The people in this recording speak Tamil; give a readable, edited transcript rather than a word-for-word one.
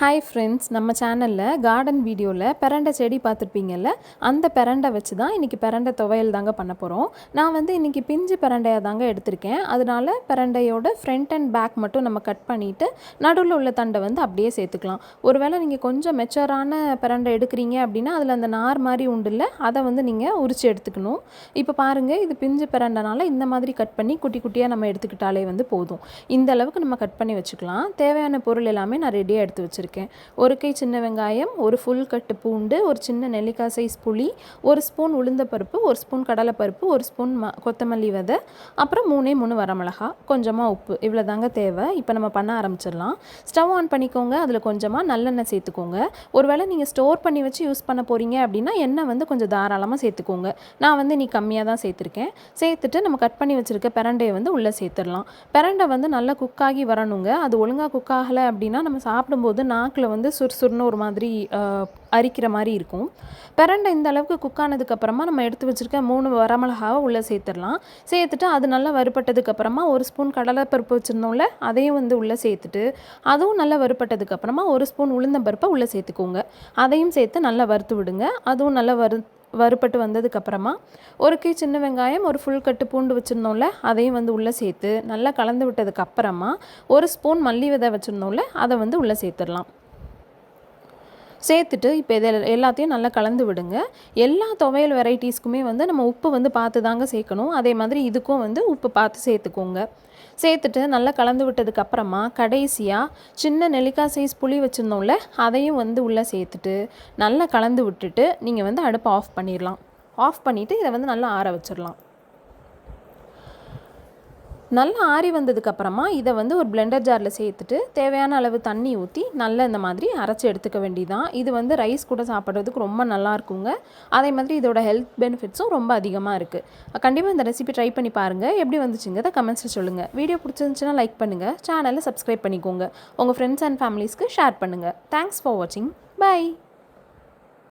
ஹாய் ஃப்ரெண்ட்ஸ், நம்ம சேனலில் கார்டன் வீடியோவில் பிரண்டை செடி பார்த்துருப்பீங்கல்ல, அந்த பிரண்டை வச்சு தான் இன்றைக்கி பிரண்டை துவையல் தாங்க பண்ண போகிறோம். நான் இன்றைக்கி பிஞ்சு பிரண்டையாக தாங்க எடுத்திருக்கேன். அதனால பிரண்டையோட ஃப்ரண்ட் அண்ட் பேக் மட்டும் நம்ம கட் பண்ணிவிட்டு நடுவில் உள்ள தண்டை அப்படியே சேர்த்துக்கலாம். ஒருவேளை நீங்கள் கொஞ்சம் மெச்சரான பிரண்டை எடுக்கிறீங்க அப்படின்னா அதில் அந்த நார் மாதிரி உண்டுல்ல, அதை நீங்கள் உரித்து எடுத்துக்கணும். இப்போ பாருங்கள், இது பிஞ்சு பிரண்டைனால இந்த மாதிரி கட் பண்ணி குட்டி குட்டியாக நம்ம எடுத்துக்கிட்டாலே போதும். இந்த அளவுக்கு நம்ம கட் பண்ணி வச்சுக்கலாம். தேவையான பொருள் எல்லாமே நான் ரெடியாக எடுத்து வச்சுருக்கேன். ஒரு கை சின்ன வெங்காயம், ஒரு ஃபுல் கட்டு பூண்டு, ஒரு சின்ன நெல்லிக்காய் சைஸ் புளி, ஒரு ஸ்பூன் உளுந்தப்பருப்பு, ஒரு ஸ்பூன் கடலைப்பருப்பு, ஒரு ஸ்பூன் கொத்தமல்லி விதை, அப்புறம் 3 வரமிளகா, கொஞ்சமாக உப்பு, இவ்வளோ தாங்க தேவை. இப்போ நம்ம பண்ண ஆரம்பிச்சிடலாம். ஸ்டவ் ஆன் பண்ணிக்கோங்க. அதில் கொஞ்சமாக நல்லெண்ணெய் சேர்த்துக்கோங்க. ஒருவேளை நீங்கள் ஸ்டோர் பண்ணி வச்சு யூஸ் பண்ண போகிறீங்க அப்படின்னா எண்ணெய் கொஞ்சம் தாராளமாக சேர்த்துக்கோங்க. நான் நீ கம்மியாக தான் சேர்த்துருக்கேன். சேர்த்துட்டு நம்ம கட் பண்ணி வச்சுருக்க பிரண்டையை உள்ளே சேர்த்துடலாம். பிரண்டை நல்லா குக்காகி வரணுங்க. அது ஒழுங்காக குக் ஆகலை அப்படின்னா நம்ம சாப்பிடும்போது நாக்கில் சுறுசுறுன்னு ஒரு மாதிரி அரிக்கிற மாதிரி இருக்கும். பிரண்டை இந்த அளவுக்கு குக் ஆனதுக்கப்புறமா நம்ம எடுத்து வச்சுருக்க 3 வரமிளகாவை உள்ளே சேர்த்துடலாம். சேர்த்துட்டு அது நல்லா வறுப்பட்டதுக்கப்புறமா ஒரு ஸ்பூன் கடலைப்பருப்பு வச்சுருந்தோம்ல, அதையும் உள்ளே சேர்த்துட்டு அதுவும் நல்லா வறுப்பட்டதுக்கப்புறமா ஒரு ஸ்பூன் உளுந்தம்பருப்பை உள்ளே சேர்த்துக்கோங்க. அதையும் சேர்த்து நல்லா வறுத்து விடுங்க. அதுவும் நல்லா வறுப்பட்டு வந்ததுக்கப்புறமா ஒரு கை சின்ன வெங்காயம், ஒரு ஃபுல் கட்டு பூண்டு வச்சுருந்தோம்ல, அதையும் உள்ளே சேர்த்து நல்லா கலந்து விட்டதுக்கப்புறமா ஒரு ஸ்பூன் மல்லி விதை வச்சுருந்தோம்ல, அதை உள்ளே சேர்த்துடலாம். சேர்த்துட்டு இப்போ இதை எல்லாத்தையும் நல்லா கலந்து விடுங்க. எல்லா துவையல் வெரைட்டிஸ்க்குமே நம்ம உப்பு பார்த்து தாங்க சேர்க்கணும். அதே மாதிரி இதுக்கும் உப்பு பார்த்து சேர்த்துக்கோங்க. சேர்த்துட்டு நல்லா கலந்து விட்டதுக்கப்புறமா கடைசியாக சின்ன நெல்லிக்காய் சைஸ் புளி வச்சுருந்தோம்ல, அதையும் உள்ளே சேர்த்துட்டு நல்லா கலந்து விட்டுட்டு நீங்கள் அடுப்பை ஆஃப் பண்ணிடலாம். ஆஃப் பண்ணிவிட்டு இதை நல்லா ஆற வச்சிடலாம். நல்லா ஆறி வந்ததுக்கப்புறமா இதை ஒரு பிளெண்டர் ஜாரில் சேர்த்துட்டு தேவையான அளவு தண்ணி ஊற்றி நல்லா இந்த மாதிரி அரைச்சி எடுத்துக்க வேண்டியதான். இது ரைஸ் கூட சாப்பிட்றதுக்கு ரொம்ப நல்லா இருக்குங்க. அதே மாதிரி இதோட ஹெல்த் பெனிஃபிட்ஸும் ரொம்ப அதிகமாக இருக்குது. கண்டிப்பாக இந்த ரெசிபி ட்ரை பண்ணி பாருங்கள். எப்படி வந்துச்சுங்கிறத கமெண்ட்ஸில் சொல்லுங்கள். வீடியோ பிடிச்சிருந்துச்சுன்னா லைக் பண்ணுங்கள். சேனலை சப்ஸ்கிரைப் பண்ணிக்கோங்க. உங்கள் ஃப்ரெண்ட்ஸ் அண்ட் ஃபேமிலிஸ்க்கு ஷேர் பண்ணுங்கள். தேங்க்ஸ் ஃபார் வாட்சிங். பை.